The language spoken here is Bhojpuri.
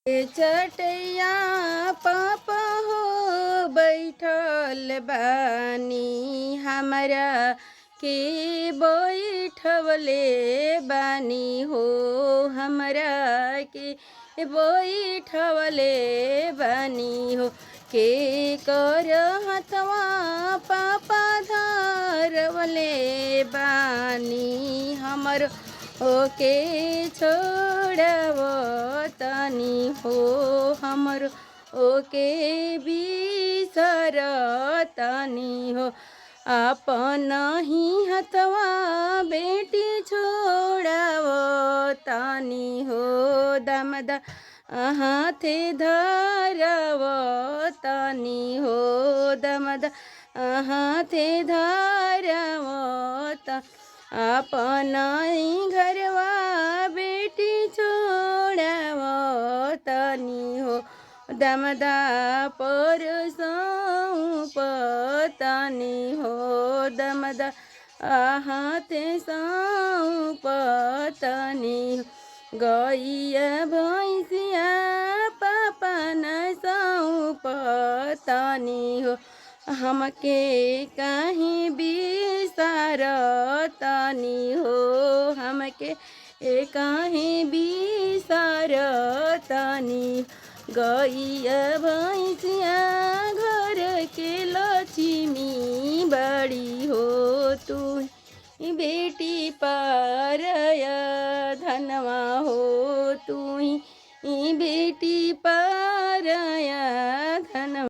चटैया पापा हो बैठल बानी हमरा के बैठवले बानी हो हमरा के बैठवले बानी हो के कर हथवा पापा धरवले बानी हमर ओके छोड़व तनी हो हमर ओके बिसर तनी हो अपन ही हथवा बेटी छोड़व तनी हो दमद हाथे धरव तनी हो दमद हाथे धरव त अपन घरवा बेटी छोड़व तनी हो दमदा पर सौंप तनी हो दमदा हाथे सौंप तनी हो गैया भैंसिया पापन सौंप तनी हो हमके कहीं बिसार तनी हो हमके कहीं बिसार तनी गैया भैंसिया घर के लक्ष्मी बड़ी हो तू बेटी पारय धनवा हो तू बेटी पारय